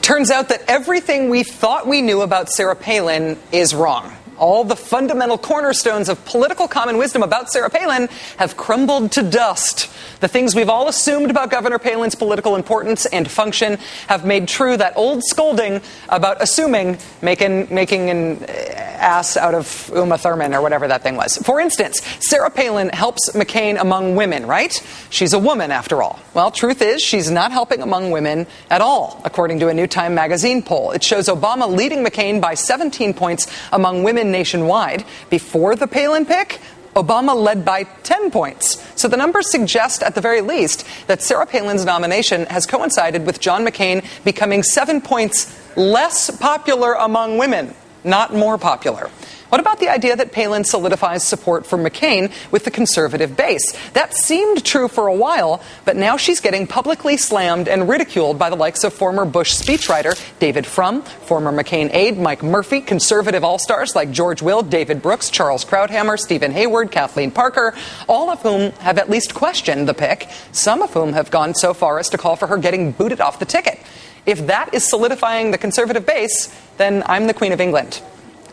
It turns out that everything we thought we knew about Sarah Palin is wrong. All the fundamental cornerstones of political common wisdom about Sarah Palin have crumbled to dust. The things we've all assumed about Governor Palin's political importance and function have made true that old scolding about assuming making an ass out of Uma Thurman or whatever that thing was. For instance, Sarah Palin helps McCain among women, right? She's a woman, after all. Well, truth is, she's not helping among women at all, according to a new Time magazine poll. It shows Obama leading McCain by 17 points among women nationwide. Before the Palin pick, Obama led by 10 points. So the numbers suggest, at the very least, that Sarah Palin's nomination has coincided with John McCain becoming 7 points less popular among women, not more popular. What about the idea that Palin solidifies support for McCain with the conservative base? That seemed true for a while, but now she's getting publicly slammed and ridiculed by the likes of former Bush speechwriter David Frum, former McCain aide Mike Murphy, conservative all-stars like George Will, David Brooks, Charles Krauthammer, Stephen Hayward, Kathleen Parker, all of whom have at least questioned the pick, some of whom have gone so far as to call for her getting booted off the ticket. If that is solidifying the conservative base, then I'm the Queen of England.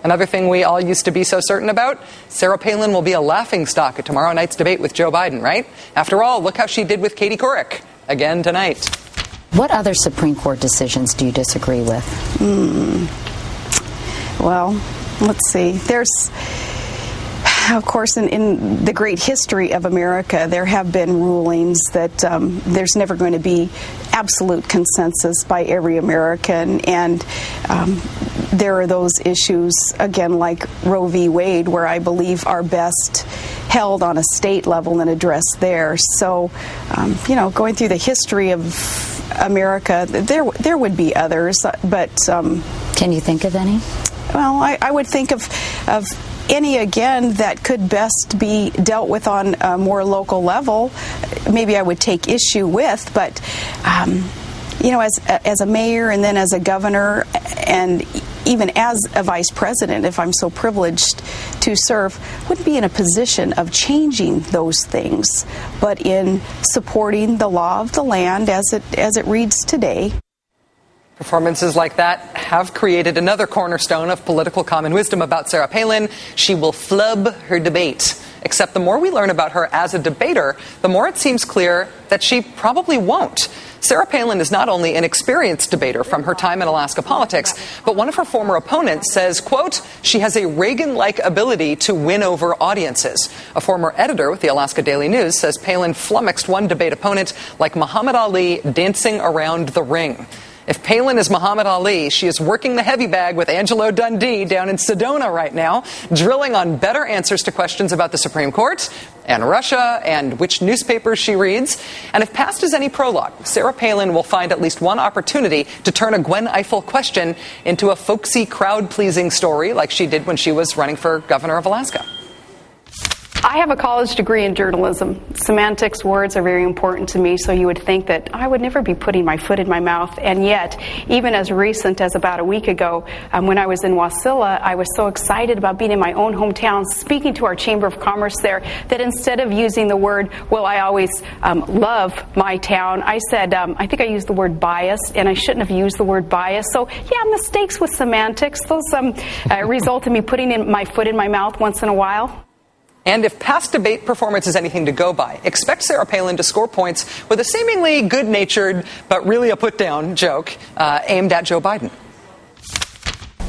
Another thing we all used to be so certain about, Sarah Palin will be a laughingstock at tomorrow night's debate with Joe Biden, right? After all, look how she did with Katie Couric again tonight. What other Supreme Court decisions do you disagree with? Well, let's see. There's, of course, in the great history of America, there have been rulings that there's never going to be absolute consensus by every American, and there are those issues, again, like Roe v. Wade, where I believe are best held on a state level and addressed there. So, going through the history of America, there would be others, but... Can you think of any? Well, I would think of any, again, that could best be dealt with on a more local level. Maybe I would take issue with, but, as a mayor and then as a governor and even as a vice president, if I'm so privileged to serve, wouldn't be in a position of changing those things, but in supporting the law of the land as it reads today. Performances like that have created another cornerstone of political common wisdom about Sarah Palin. She will flub her debate. Except the more we learn about her as a debater, the more it seems clear that she probably won't. Sarah Palin is not only an experienced debater from her time in Alaska politics, but one of her former opponents says, quote, she has a Reagan-like ability to win over audiences. A former editor with the Alaska Daily News says Palin flummoxed one debate opponent like Muhammad Ali dancing around the ring. If Palin is Muhammad Ali, she is working the heavy bag with Angelo Dundee down in Sedona right now, drilling on better answers to questions about the Supreme Court and Russia and which newspapers she reads. And if past is any prologue, Sarah Palin will find at least one opportunity to turn a Gwen Ifill question into a folksy, crowd-pleasing story like she did when she was running for governor of Alaska. I have a college degree in journalism. Semantics, words are very important to me, so you would think that I would never be putting my foot in my mouth. And yet, even as recent as about a week ago, when I was in Wasilla, I was so excited about being in my own hometown, speaking to our Chamber of Commerce there, that instead of using the word, well, I always love my town, I said, I think I used the word bias, and I shouldn't have used the word bias. So, yeah, mistakes with semantics, those result in me putting my foot in my mouth once in a while. And if past debate performance is anything to go by, expect Sarah Palin to score points with a seemingly good-natured but really a put-down joke aimed at Joe Biden.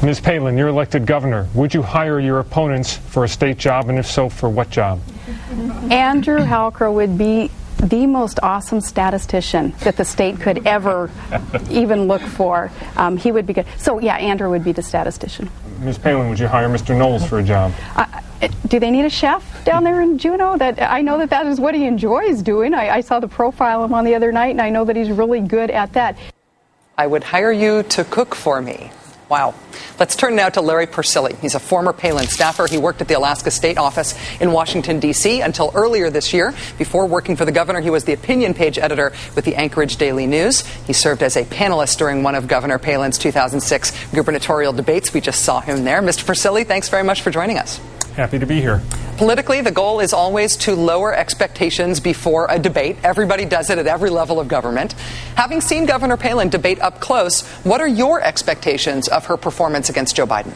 Ms. Palin, you're elected governor. Would you hire your opponents for a state job, and if so, for what job? Andrew Halker would be the most awesome statistician that the state could ever even look for. He would be good. So, yeah, Andrew would be the statistician. Ms. Palin, would you hire Mr. Knowles for a job? Do they need a chef down there in Juneau? I know that is what he enjoys doing. I saw the profile of him on the other night, and I know that he's really good at that. I would hire you to cook for me. Wow. Let's turn now to Larry Persily. He's a former Palin staffer. He worked at the Alaska State Office in Washington, D.C. until earlier this year. Before working for the governor, he was the opinion page editor with the Anchorage Daily News. He served as a panelist during one of Governor Palin's 2006 gubernatorial debates. We just saw him there. Mr. Persily, thanks very much for joining us. Happy to be here. Politically, the goal is always to lower expectations before a debate. Everybody does it at every level of government. Having seen Governor Palin debate up close, what are your expectations of her performance against Joe Biden?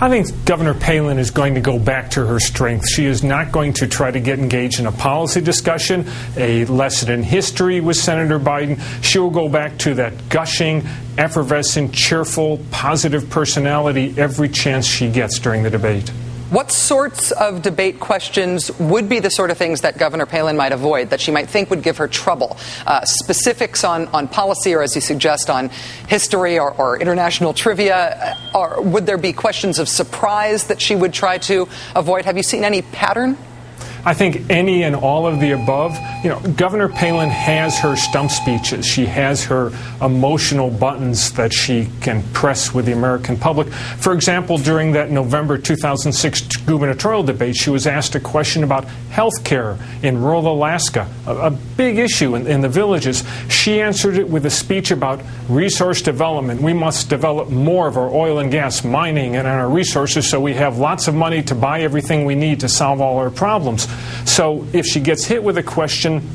I think Governor Palin is going to go back to her strength. She is not going to try to get engaged in a policy discussion, a lesson in history with Senator Biden. She will go back to that gushing, effervescent, cheerful, positive personality every chance she gets during the debate. What sorts of debate questions would be the sort of things that Governor Palin might avoid, that she might think would give her trouble? Specifics on policy, or as you suggest, on history or international trivia? Or would there be questions of surprise that she would try to avoid? Have you seen any pattern? I think any and all of the above. Governor Palin has her stump speeches. She has her emotional buttons that she can press with the American public. For example, during that November 2006 gubernatorial debate, she was asked a question about health care in rural Alaska, a big issue in the villages. She answered it with a speech about resource development. We must develop more of our oil and gas mining and our resources so we have lots of money to buy everything we need to solve all our problems. So if she gets hit with a question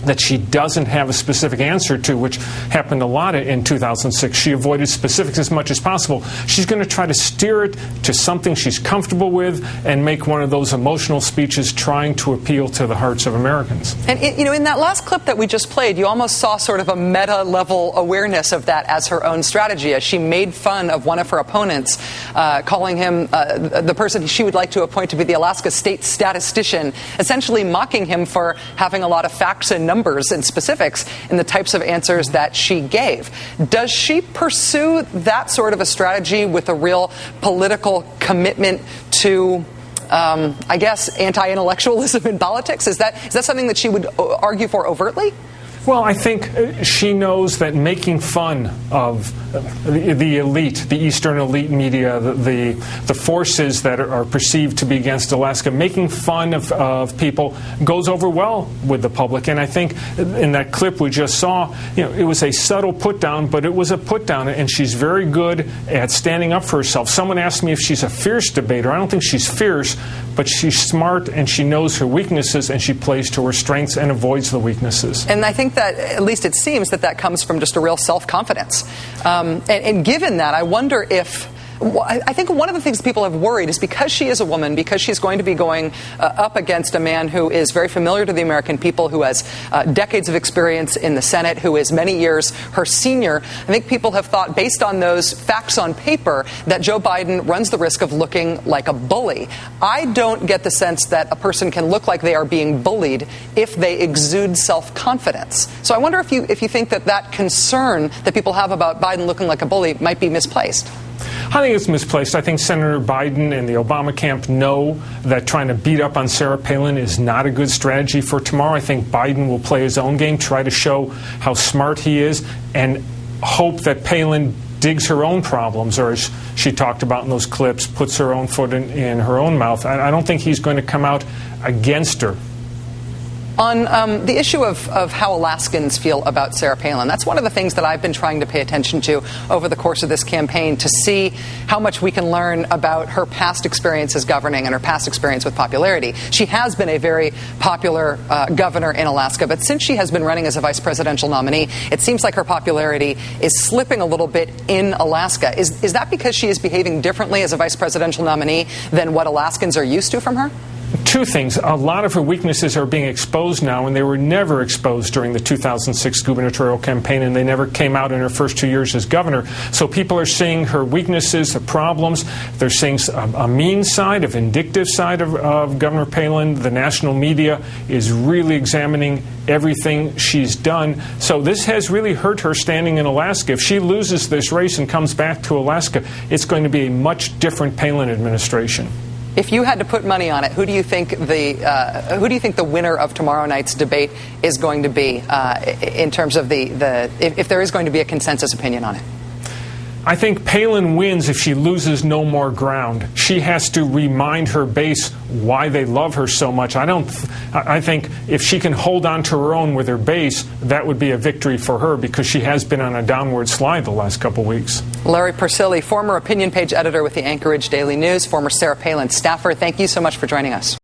that she doesn't have a specific answer to, which happened a lot in 2006. She avoided specifics as much as possible. She's going to try to steer it to something she's comfortable with and make one of those emotional speeches trying to appeal to the hearts of Americans. And, in that last clip that we just played, you almost saw sort of a meta-level awareness of that as her own strategy, as she made fun of one of her opponents, calling him the person she would like to appoint to be the Alaska state statistician, essentially mocking him for having a lot of facts and numbers and specifics in the types of answers that she gave. Does she pursue that sort of a strategy with a real political commitment to, anti-intellectualism in politics? Is that something that she would argue for overtly? Well, I think she knows that making fun of the elite, the Eastern elite media, the forces that are perceived to be against Alaska, making fun of people goes over well with the public. And I think in that clip we just saw, it was a subtle put down, but it was a put down, and she's very good at standing up for herself. Someone asked me if she's a fierce debater. I don't think she's fierce, but she's smart and she knows her weaknesses and she plays to her strengths and avoids the weaknesses. And I think that, at least it seems, that comes from just a real self-confidence. And given that, I wonder if, I think one of the things people have worried is because she is a woman, because she's going to be going up against a man who is very familiar to the American people, who has decades of experience in the Senate, who is many years her senior. I think people have thought, based on those facts on paper, that Joe Biden runs the risk of looking like a bully. I don't get the sense that a person can look like they are being bullied if they exude self-confidence. So I wonder if you think that concern that people have about Biden looking like a bully might be misplaced. I think it's misplaced. I think Senator Biden and the Obama camp know that trying to beat up on Sarah Palin is not a good strategy for tomorrow. I think Biden will play his own game, try to show how smart he is, and hope that Palin digs her own problems, or as she talked about in those clips, puts her own foot in her own mouth. I don't think he's going to come out against her. On the issue of how Alaskans feel about Sarah Palin, that's one of the things that I've been trying to pay attention to over the course of this campaign, to see how much we can learn about her past experience as governing and her past experience with popularity. She has been a very popular governor in Alaska, but since she has been running as a vice presidential nominee, it seems like her popularity is slipping a little bit in Alaska. Is that because she is behaving differently as a vice presidential nominee than what Alaskans are used to from her? Two things. A lot of her weaknesses are being exposed now, and they were never exposed during the 2006 gubernatorial campaign, and they never came out in her first 2 years as governor. So people are seeing her weaknesses, the problems. They're seeing a mean side, a vindictive side of Governor Palin. The national media is really examining everything she's done. So this has really hurt her standing in Alaska. If she loses this race and comes back to Alaska, it's going to be a much different Palin administration. If you had to put money on it, who do you think the winner of tomorrow night's debate is going to be in terms of if there is going to be a consensus opinion on it? I think Palin wins if she loses no more ground. She has to remind her base why they love her so much. I think if she can hold on to her own with her base, that would be a victory for her, because she has been on a downward slide the last couple weeks. Larry Persily, former opinion page editor with the Anchorage Daily News, former Sarah Palin staffer, thank you so much for joining us.